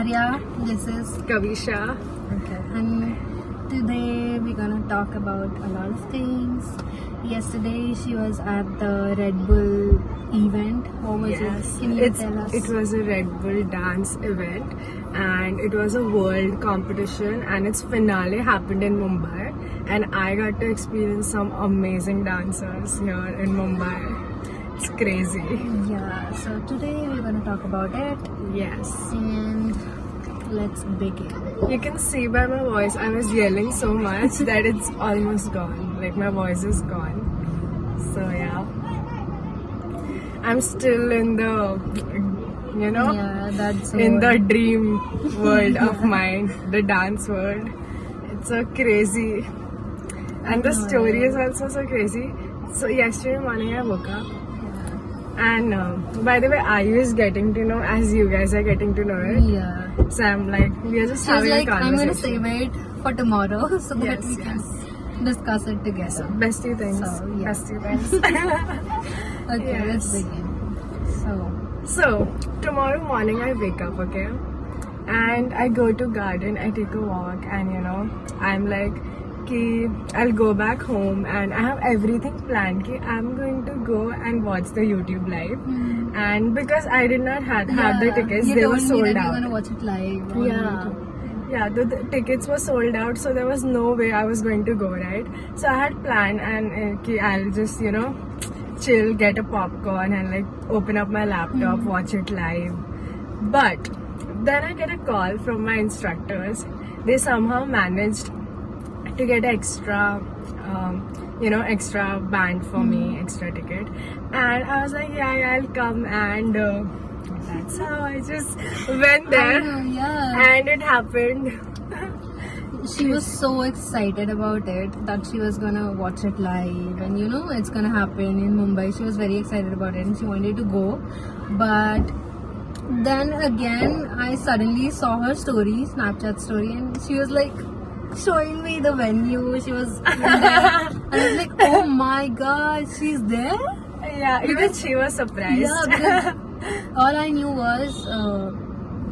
Arya, this is Kavisha. okay. And today we're gonna talk about a lot of things. Yesterday she was at the Red Bull event. What was it? Can you tell us? It was a Red Bull dance event and it was a world competition and its finale happened in Mumbai and I got to experience some amazing dancers here in Mumbai. It's crazy. Yeah, so today we're gonna talk about it Yes. and let's begin. You can see by my voice, I was yelling so much that it's almost gone. Like my voice is gone. So yeah. I'm still in the, Yeah, that's in all. the dream world of mine, the dance world. It's so crazy. And the story is also so crazy. So yesterday morning I woke up. And by the way, Ayu is getting to know as you guys are getting to know it. Yeah. So I'm like, we are just She was having like, a I'm gonna conversation. save it for tomorrow so that Yes, we can yes. discuss it together. Bestie things. So, yeah. Bestie things. Okay, let's Yes. begin. So, tomorrow morning I wake up, okay? And I go to garden, I take a walk and I'm like, ki I'll go back home and I have everything planned. Ki I'm going to go and watch the YouTube live. And because I did not have the tickets, you they told were me sold that you're out. gonna watch it live. On Yeah. YouTube. Yeah, the tickets were sold out, so there was no way I was going to go, right? So I had planned and ki I'll just, chill, get a popcorn and like open up my laptop, watch it live. But then I get a call from my instructors. They somehow managed to get extra, extra band for me, extra ticket. And I was like, yeah, I'll come and that's how I just went I there. know, yeah. And it happened. She was so excited about it that she was gonna watch it live and it's gonna happen in Mumbai. She was very excited about it and she wanted to go. But then again, I suddenly saw her story, Snapchat story, and she was like showing me the venue. She was in there. And I was like, oh my god, she's there? Yeah, even she was surprised. Yeah, because all I knew was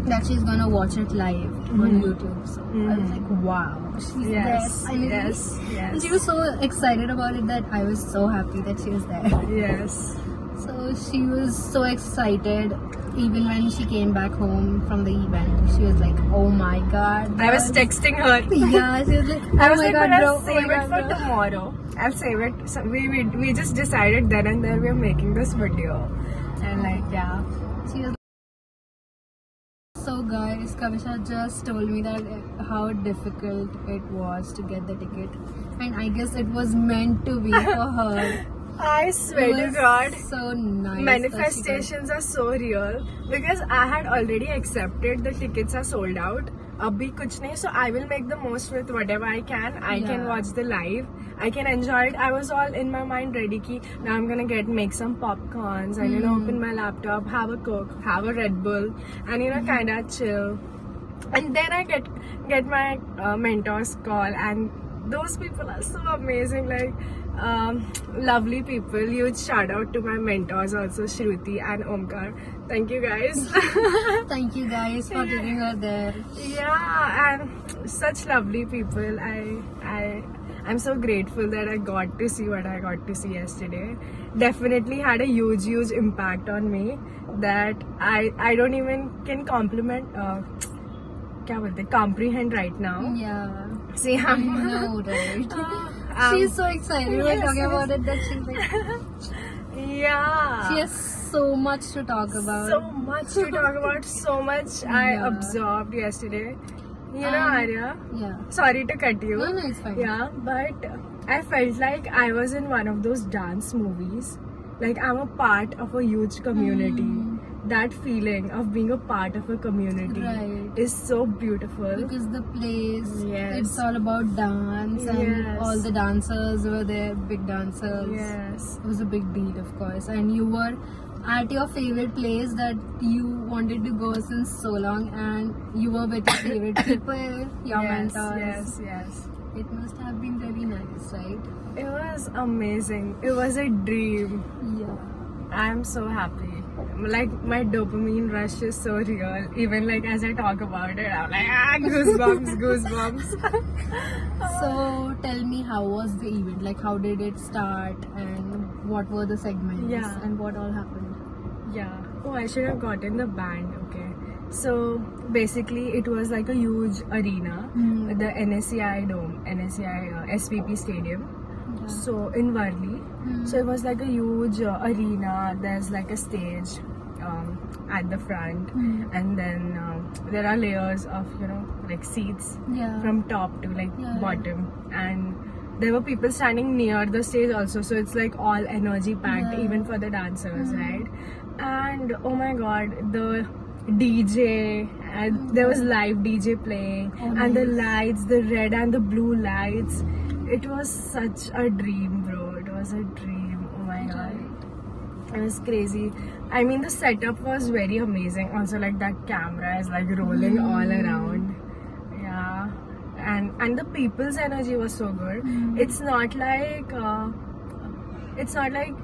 that she's gonna watch it live on YouTube. So I was like, wow, she's Yes, there. Finally. yes, And she yes. was so excited about it that I was so happy that she was there. Yes. So she was so excited. Even when she came back home from the event, she was like, oh my god. I was texting her. Yeah, she was like, oh I was my like, god, but bro. I'll Oh save my it for god, bro. tomorrow. I'll save it. So we just decided then and there we are making this video. And like, yeah. She was so guys, Kavisha just told me that how difficult it was to get the ticket, and I guess it was meant to be for her. I swear It to was God. so nice. Manifestations are so real because I had already accepted the tickets are sold out. Abhi kuch nahi, so I will make the most with whatever I can. I can Yeah. watch the live. I can enjoy it. I was all in my mind ready ki now I'm gonna make some popcorns and open my laptop, have a Coke, have a Red Bull, and kinda chill. And then I get my mentor's call, and those people are so amazing, like lovely people. Huge shout out to my mentors also, Shruti and Omkar. Thank you guys. Thank you guys for taking her there. Yeah, and such lovely people. I'm so grateful that I got to see what I got to see yesterday. Definitely had a huge impact on me that I don't even can comprehend right now. Yeah, See, I know, right? She's so excited. We're yes, talking yes. about it that she's like, yeah. she has so much to talk about. So much to talk about, so much I Yeah. absorbed yesterday. Arya, Yeah. sorry to cut you. No, it's fine. Yeah, but I felt like I was in one of those dance movies. Like I'm a part of a huge community. That feeling of being a part of a community Right. is so beautiful. Because the place, Yes. it's all about dance and Yes. all the dancers were there, big dancers. Yes. It was a big deal, of course. And you were at your favorite place that you wanted to go since so long, and you were with your favorite people, your Yes, mentors. yes. It must have been very nice, right? It was amazing. It was a dream. Yeah. I'm so happy. like my dopamine rush is so real. Even like as I talk about it, I'm like goosebumps, goosebumps. So tell me, how was the event? Like, how did it start, and what were the segments, Yeah. and what all happened? Yeah. Oh, I should have gotten the band. Okay. So basically, it was like a huge arena, the NSCI Dome, NSCI SPP Stadium. Yeah. So in Worli. So it was like a huge arena. There's like a stage at the front, and then there are layers of like seats Yeah. from top to like Yeah. bottom, and there were people standing near the stage also. So it's like all energy packed, Yeah. even for the dancers, right? And oh my god, the DJ, and there was live DJ playing, Oh, and the nice. lights, the red and the blue lights. It was such a dream, bro. It was a dream. Oh my god. It was crazy. I mean, the setup was very amazing. Also, like that camera is like rolling all around. Yeah, and the people's energy was so good. It's not like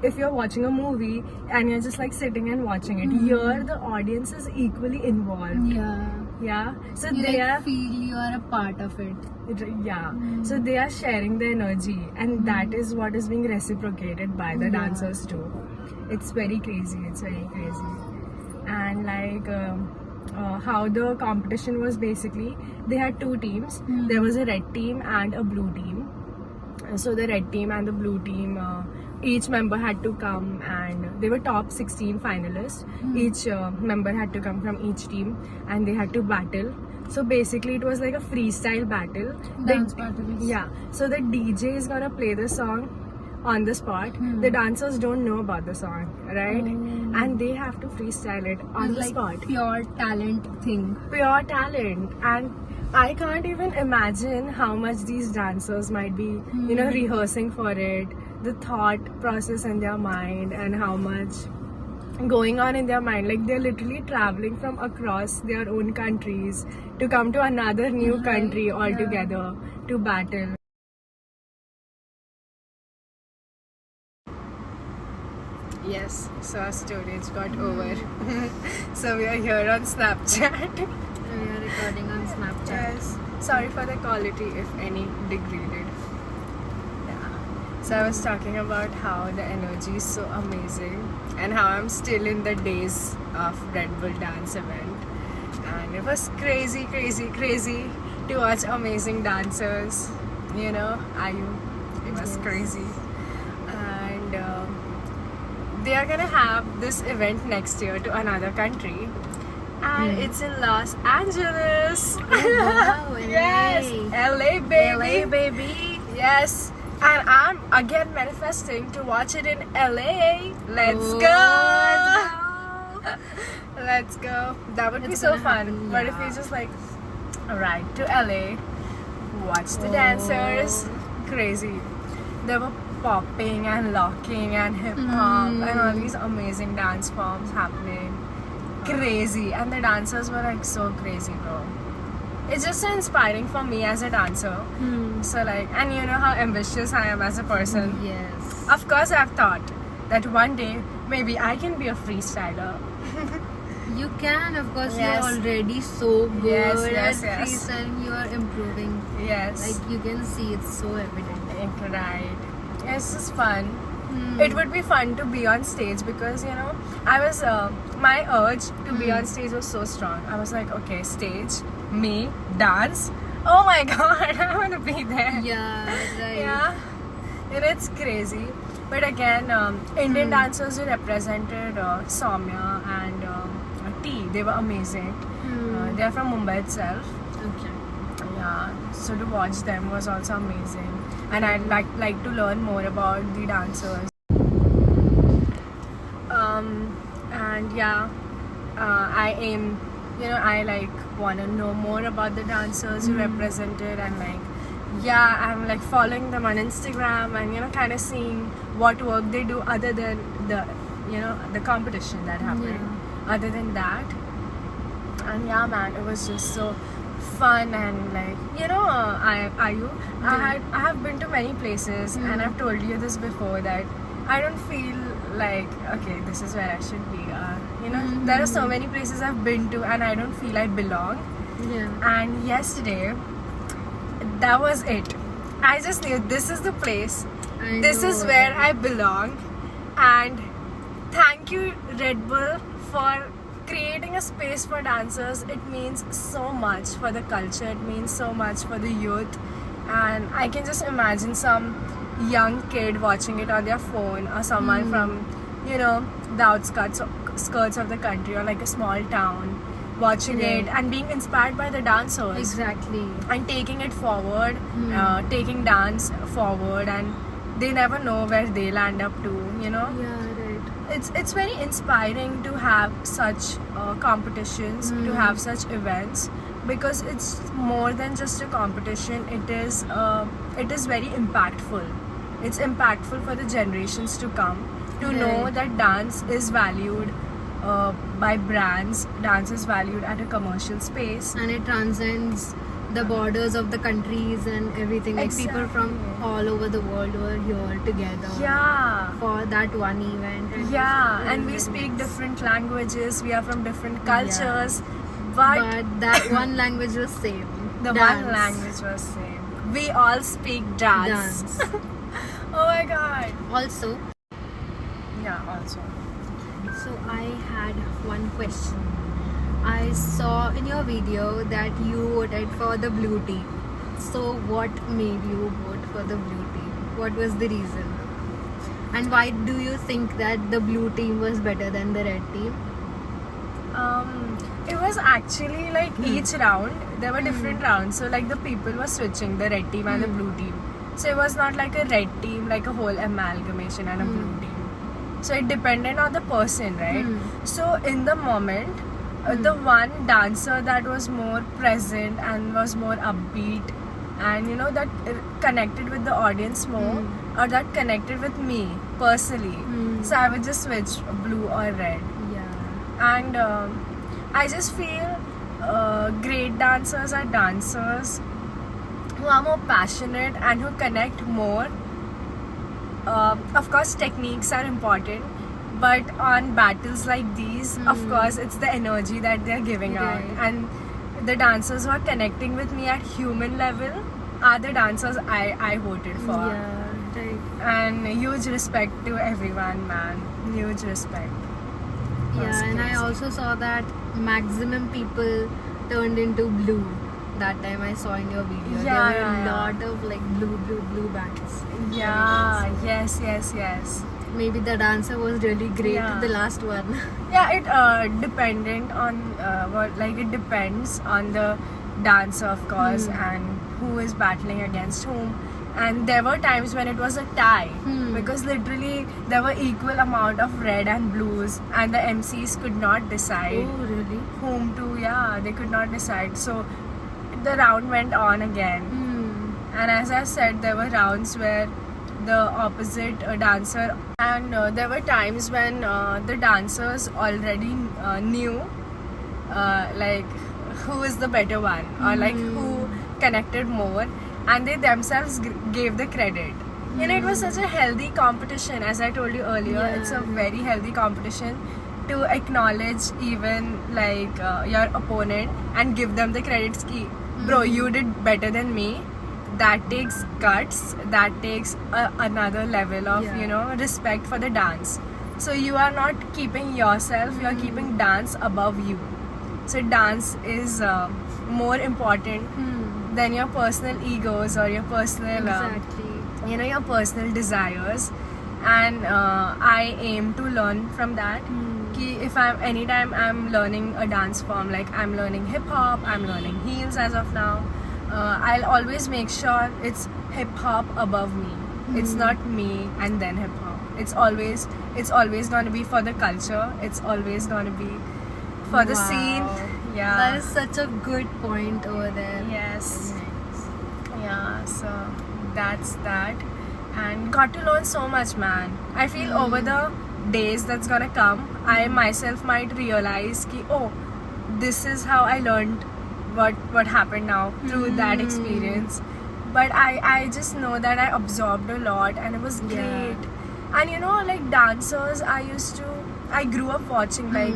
if you're watching a movie and you're just like sitting and watching it. Here, the audience is equally involved. Yeah. Yeah, so You they like are. feel you are a part of it. Yeah, so they are sharing the energy, and that is what is being reciprocated by the dancers too. It's very crazy. It's very crazy. And like how the competition was, basically they had two teams. There was a red team and a blue team. So the red team and the blue team, each member had to come, and they were top 16 finalists. Each member had to come from each team, and they had to battle. So basically it was like a freestyle battle. Dance battles. Yeah, so the DJ is gonna play the song on the spot. The dancers don't know about the song, right? And they have to freestyle it on It's the like spot. pure talent thing. Pure talent. And I can't even imagine how much these dancers might be, rehearsing for it, the thought process in their mind, and how much going on in their mind. Like, they're literally traveling from across their own countries to come to another new country altogether to battle. Yes, so our storage got over. So we are here on Snapchat. We are recording on Snapchat. Yes. Sorry for the quality, if any, degraded. Yeah. So I was talking about how the energy is so amazing, and how I'm still in the days of Red Bull dance event. And it was crazy, crazy, crazy to watch amazing dancers. Ayu. It was crazy. And they are gonna have this event next year to another country. And it's in Los Angeles. wow, Yes, LA. LA baby. LA baby. Yes, and I'm again manifesting to watch it in LA. Let's Oh, go. let's Let's go. That would be It's so gonna fun. happen, But if we yeah. just like ride to LA, watch the Oh. dancers, crazy. They were popping and locking and hip hop and all these amazing dance forms happening. Crazy. And the dancers were like so crazy, bro. It's just so inspiring for me as a dancer. So like, and you know how ambitious I am as a person. Yes. Of course, I've thought that one day maybe I can be a freestyler. You can, of course. Yes. You're already so good Yes, at yes. freestyle. You are improving. Yes. Like, you can see it's so evident. Right. It's just fun. It would be fun to be on stage because I was my urge to be on stage was so strong. I was like, okay, stage, me, dance. Oh my god, I want to be there. Yeah, right. Yeah, and it's crazy. But again, Indian dancers who represented Soumya and T, they were amazing. They're from Mumbai itself. Okay. Yeah, so to watch them was also amazing, and I'd like to learn more about the dancers. And yeah, I aim, I like want to know more about the dancers who represented, and like, yeah, I'm like following them on Instagram and kind of seeing what work they do other than the competition that happened. Other than that, and yeah, man, it was just so fun. And like, I have been to many places, and I've told you this before, that I don't feel like, okay, this is where I should be. You know, there are so many places I've been to and I don't feel I belong. Yeah. And yesterday, that was it. I just knew this is the place. This is where I belong. And thank you, Red Bull, for creating a space for dancers. It means so much for the culture, it means so much for the youth. And I can just imagine some young kid watching it on their phone, or someone from, you know, the outskirts skirts of the country, or like a small town, watching it and being inspired by the dancers. Exactly. And taking it forward, taking dance forward, and they never know where they land up to, you know. Yeah, right. It's very inspiring to have such competitions, to have such events, because it's more than just a competition. It is very impactful. It's impactful for the generations to come, to know Right. that dance is valued by brands. Dance is valued at a commercial space. And it transcends the borders of the countries and everything. Like people from Exactly. all over the world were here together Yeah. for that one event. And Yeah, and we speak different languages, we are from different cultures, but But that one language was same. the Dance. one language was same. We all speak dance. Dance. Oh my god. Also, Yeah, also. so I had one question. I saw in your video that you voted for the blue team. So what made you vote for the blue team? What was the reason? And why do you think that the blue team was better than the red team? It was actually like each round there were different rounds. So like the people were switching, the red team and the blue team. So it was not like a red team, like a whole amalgamation, and a blue team. So it depended on the person, right? So in the moment, the one dancer that was more present and was more upbeat, and you know, that connected with the audience more, or that connected with me personally, so I would just switch blue or red. Yeah. And I just feel great dancers are dancers who are more passionate and who connect more. Of course, techniques are important, but on battles like these, of course, it's the energy that they're giving out. Right. And the dancers who are connecting with me at human level are the dancers I voted for. Yeah, right. And huge respect to everyone, man. Huge respect. Yeah, and I also saw that maximum people turned into blue. That time I saw in your video. Yeah, there were yeah, a yeah. lot of like blue bands. Yeah, yes. Maybe the dancer was really great. Yeah. The last one. Yeah, it dependent on it depends on the dancer, of course, and who is battling against whom. And there were times when it was a tie, because literally there were equal amount of red and blues, and the MCs could not decide Oh, really? whom to. Yeah, they could not decide. So the round went on again. And as I said, there were rounds where the opposite dancer, and there were times when the dancers already knew like who is the better one, or like who connected more, and they themselves gave the credit. You know, it was such a healthy competition. As I told you earlier, it's a very healthy competition to acknowledge even like your opponent and give them the credits. Ki, bro, you did better than me. That takes guts. That takes another level of you know, respect for the dance. So you are not keeping yourself, you are keeping dance above you. So dance is more important than your personal egos or your personal Exactly. you know, your personal desires. And I aim to learn from that. Ki if I'm anytime I'm learning a dance form, like I'm learning hip hop, I'm learning heels as of now, I'll always make sure it's hip hop above me. It's not me and then hip hop. It's always going to be for the culture. It's always going to be for the scene. Yeah. That is such a good point over there. Yes. Yeah, so that's that. And got to learn so much, man. I feel over the days that's gonna come, I myself might realize ki, oh, this is how I learned what happened now through that experience. But I just know that I absorbed a lot, and it was great. And you know, like dancers, I used to I grew up watching like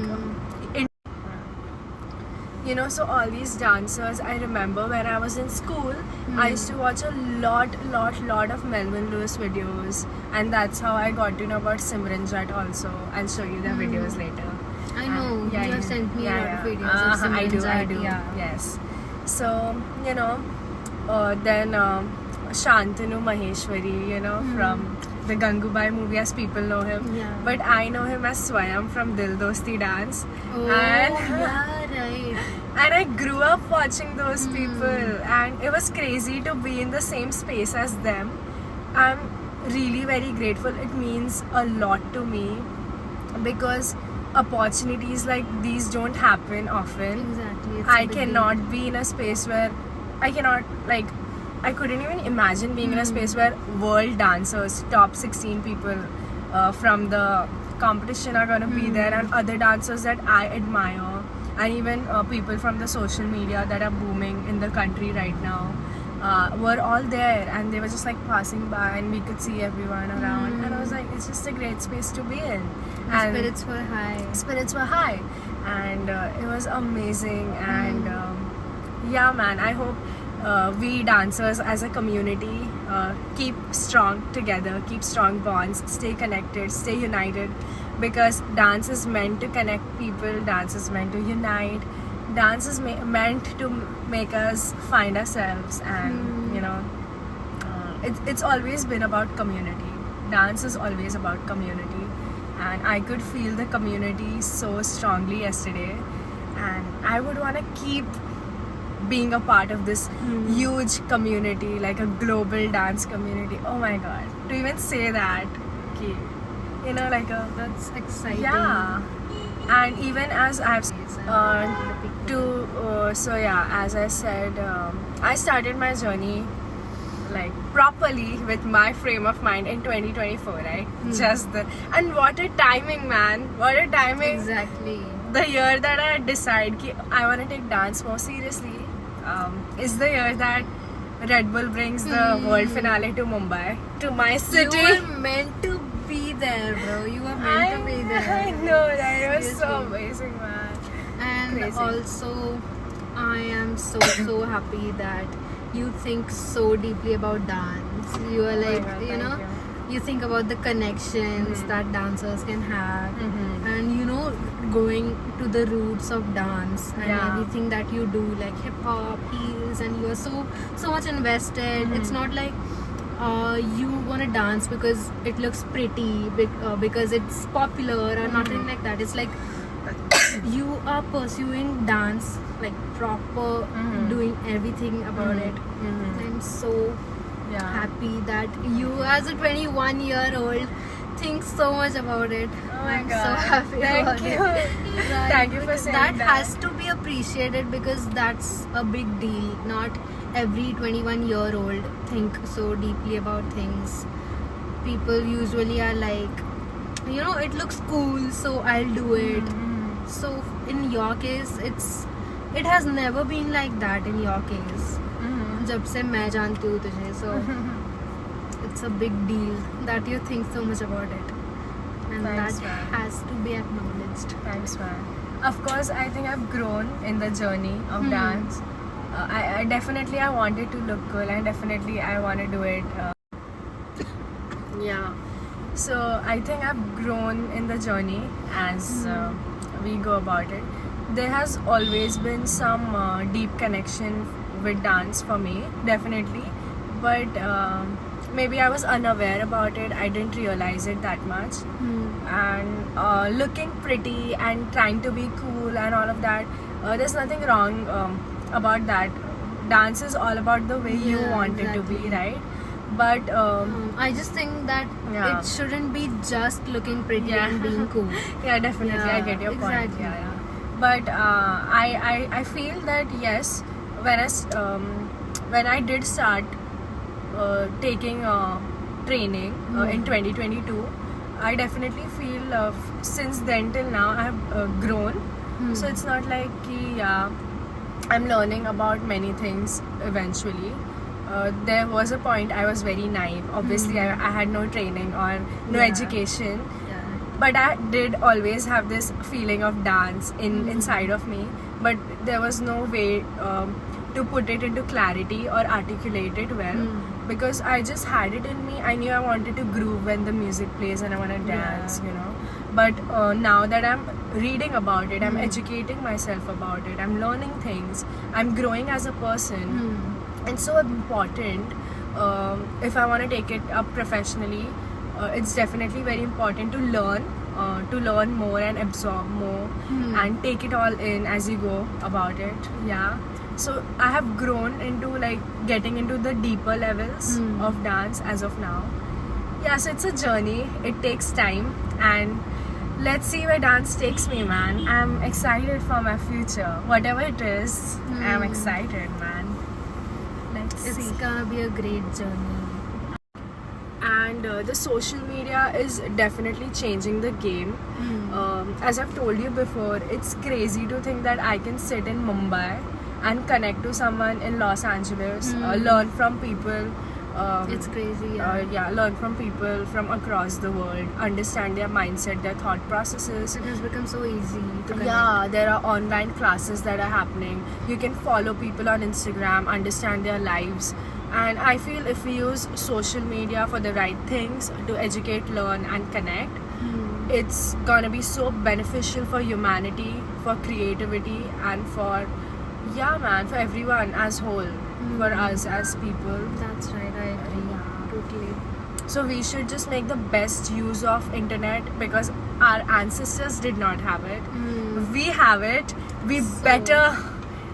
you know, so all these dancers, I remember when I was in school, I used to watch a lot of Melvin Lewis videos, and that's how I got to know about Simran Jat also. I'll show you their videos later. I know, you have sent me a lot of videos of I Simran do, Jat, yeah. yes. So, you know, then Shantanu Maheshwari, you know, from the Gangubai movie, as people know him. Yeah. But I know him as Swayam from Dil Dosti Dance. Oh, And yeah, right. and I grew up watching those people, and it was crazy to be in the same space as them. I'm really very grateful. It means a lot to me because opportunities like these don't happen often. Exactly. It's I a big cannot be in a space where I couldn't even imagine being in a space where world dancers, top 16 people from the competition are going to be there, and other dancers that I admire, and even people from the social media that are booming in the country right now were all there, and they were just like passing by, and we could see everyone around, and I was like, it's just a great space to be in. The And spirits were high. spirits were high, and it was amazing. And yeah, man, I hope we dancers as a community keep strong together, keep strong bonds, stay connected, stay united, because dance is meant to connect people, dance is meant to unite, dance is meant to make us find ourselves. And you know, it's always been about community. Dance is always about community, and I could feel the community so strongly yesterday, and I would want to keep being a part of this huge community, like a global dance community. Oh my god, to even say that, okay, you know, like a, That's exciting. yeah. And even as I've so yeah, as I said, I started my journey like properly with my frame of mind in 2024, right? And what a timing, man, what a timing. Exactly. The year that I decide ki I want to take dance more seriously is the year that Red Bull brings the world finale to Mumbai, to my city. You were meant to be there, bro. You were meant to be there. I know, that it was so Seriously. amazing, man. And Crazy. also, I am so happy that you think so deeply about dance. You are like, God, you thank know, you. you think about the connections that dancers can have, and you know, going to the roots of dance and Yeah. everything that you do, like hip hop, heels, and you are so much invested. It's not like you want to dance because it looks pretty, because it's popular or nothing like that. It's like you are pursuing dance like proper, doing everything about it. I'm so Yeah. happy that you, as a 21-year-old, think so much about it. Oh my I'm god. so happy Thank about you. it. Right, Thank you for because saying that. has to be appreciated, because that's a big deal. Not every 21-year-old think so deeply about things. People usually are like, you know, it looks cool, so I'll do it. So in your case, it has never been like that in your case. जब से मैं जानती हूँ तुझे, so it's a big deal that you think so much about it, and Thanks, that man. has to be acknowledged. Thanks, man. Of course, I think I've grown in the journey of dance. I definitely I wanted to look cool, and definitely I want to do it. Yeah. So I think I've grown in the journey as we go about it. There has always been some deep connection with dance for me, definitely. But maybe I was unaware about it. I didn't realize it that much. And looking pretty and trying to be cool and all of that, there's nothing wrong about that. Dance is all about the way you Yeah, want it to be, exactly. right? But I just think that Yeah. it shouldn't be just looking pretty Yeah. and being cool. yeah, definitely, I Yeah, get your point. exactly. Yeah. But I feel that yes, when I did start taking training in 2022, I definitely feel since then till now I have grown. So it's not like ki, I'm learning about many things eventually. There was a point I was very naive. Obviously, I had no training or no Yeah. education. Yeah. but I did always have this feeling of dance inside of me, but there was no way to put it into clarity or articulate it well, because I just had it in me. I knew I wanted to groove when the music plays and I want to dance, you know. But now that I'm reading about it, I'm educating myself about it, I'm learning things, I'm growing as a person. It's so important. If I want to take it up professionally, it's definitely very important to learn more and absorb more and take it all in as you go about it. Yeah. So I have grown into like getting into the deeper levels of dance as of now. Yeah, so it's a journey. It takes time, and let's see where dance takes me, man. I'm excited for my future. Whatever it is, I'm excited, man. Let's It's see. gonna be a great journey. And the social media is definitely changing the game. As I've told you before, it's crazy to think that I can sit in Mumbai and connect to someone in Los Angeles, learn from people. It's crazy. Learn from people from across the world, understand their mindset, their thought processes. It has become so easy to connect. Yeah, there are online classes that are happening. You can follow people on Instagram, understand their lives. And I feel if we use social media for the right things to educate, learn, and connect, it's gonna be so beneficial for humanity, for creativity, and for for everyone as whole, for us as people. That's right, I agree. Totally. So we should just make the best use of internet, because our ancestors did not have it. We have it. We better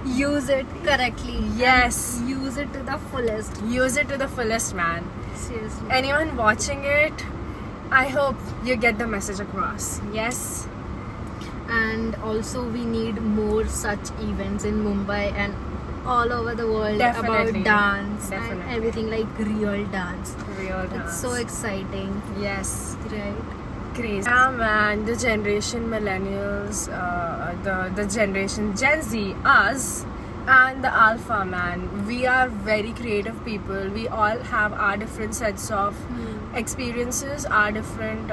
Use it correctly. Yes. Use it to the fullest. use it to the fullest, man. Seriously. Anyone watching it, I hope you get the message across. Yes. And also we need more such events in Mumbai and all over the world Definitely. about dance Definitely. and everything, like real dance. Real dance. It's so exciting, Yes. right? Crazy. Yeah, man. The generation millennials, the generation Gen Z, us, and the alpha, man. We are very creative people. We all have our different sets of experiences, our different.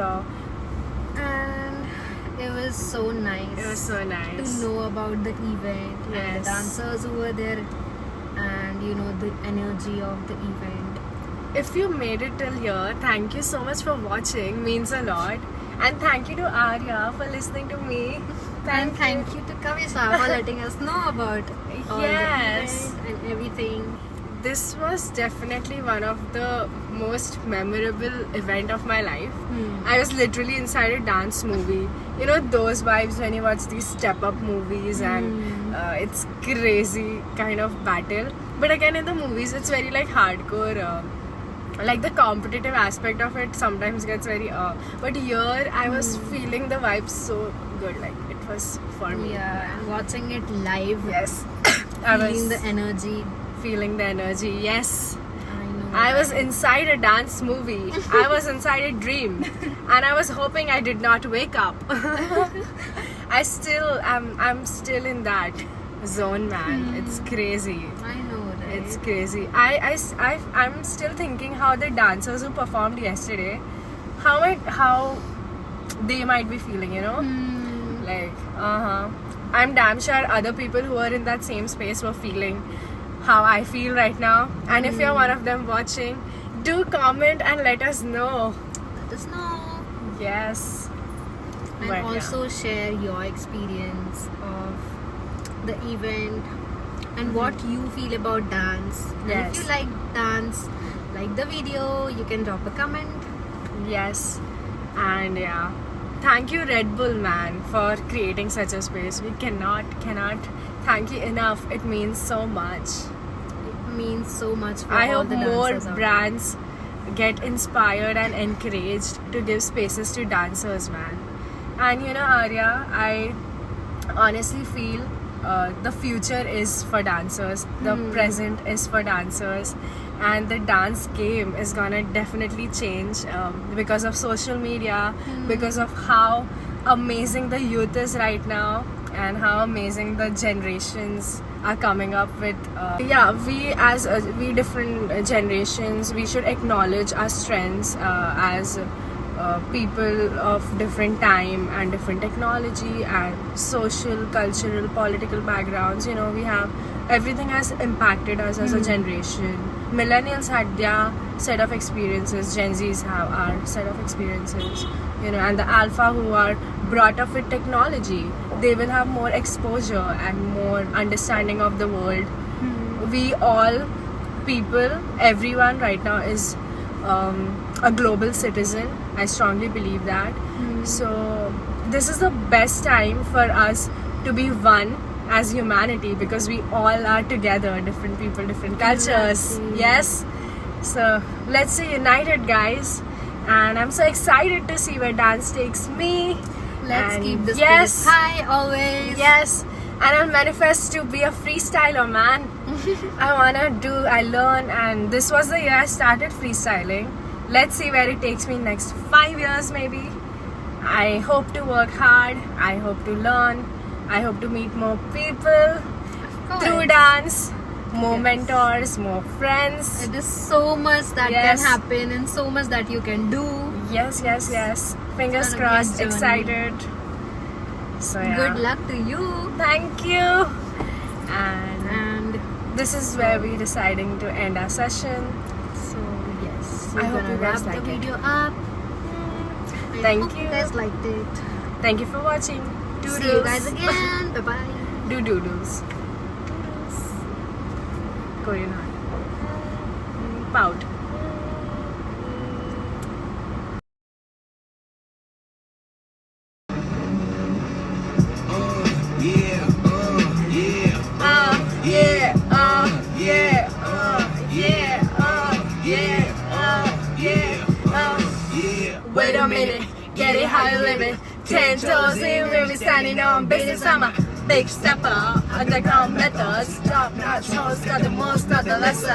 And it was so nice. It was so nice. to know about the event and Yes. the dancers who were there, and you know the energy of the event. If you made it till here, thank you so much for watching. Means a lot. And thank you to Arya for listening to me. And thank you to Kavisa for letting us know about all Yes. the event and everything. This was definitely one of the most memorable event of my life. I was literally inside a dance movie. You know those vibes when you watch these step-up movies and it's crazy kind of battle. But again, in the movies, it's very like hardcore. Like the competitive aspect of it sometimes gets very. But here, I was feeling the vibes so good. Like it was for me. Yeah, and watching it live, Yes, I feeling was the energy. feeling the energy. Yes. I know. I was inside a dance movie. I was inside a dream, and I was hoping I did not wake up. I'm still in that zone, man. It's crazy. I know, right? It's crazy. I'm still thinking how the dancers who performed yesterday, how they might be feeling, you know? Like, I'm damn sure other people who are in that same space were feeling how I feel right now. And if you're one of them watching, do comment and let us know. Let us know. Yes. And But, yeah. also share your experience of the event and what you feel about dance. And Yes. if you like dance, like the video, you can drop a comment. Yes. And yeah. Thank you, Red Bull, man, for creating such a space. We cannot thank you enough. It means so much. It means so much for I all hope the more dancers out brands get inspired and encouraged to give spaces to dancers, man. And you know, Arya, I honestly feel the future is for dancers, the present is for dancers, and the dance game is gonna definitely change because of social media, because of how amazing the youth is right now, and how amazing the generations are coming up with. We different generations, we should acknowledge our strengths as people of different time and different technology and social, cultural, political backgrounds. You know, we have everything has impacted us as a generation. Millennials had their set of experiences, Gen Zs have our set of experiences, you know, and the alpha who are brought up with technology, they will have more exposure and more understanding of the world. We all people, everyone right now is a global citizen. I strongly believe that. So this is the best time for us to be one as humanity, because we all are together, different people, different cultures. Exactly. Yes. So let's stay united, guys. And I'm so excited to see where dance takes me. Let's And keep the yes, spirits high always. yes. And I'll manifest to be a freestyler, man. I learn, and this was the year I started freestyling. Let's see where it takes me next 5 years, maybe. I hope to work hard. I hope to learn. I hope to meet more people Of course. through dance, more Yes. mentors, more friends. It is so much that Yes. can happen and so much that you can do. Yes, yes, yes. Fingers It's gonna be a crossed, journey. excited. So yeah. Good luck to you. Thank you. And And this is where we're deciding to end our session. so yes, I we're hope gonna you guys wrap like the it. video up. I Thank hope you. you guys liked it. Thank you for watching. Doodles. See you guys again. Bye bye. Do doodles. Korean. Pout. Wait a minute, get it how you live it. 10 toes in, really standing on business. I'm a big stepper, underground methods. Top notch host, got the most, not the lesser.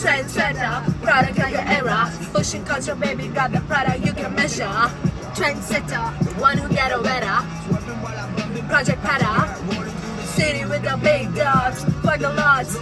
Trendsetter, product of your era. Pushing culture, baby, got the product you can measure. Trendsetter, one who get a better. Project Pata, city with the big dogs, fuck the lots.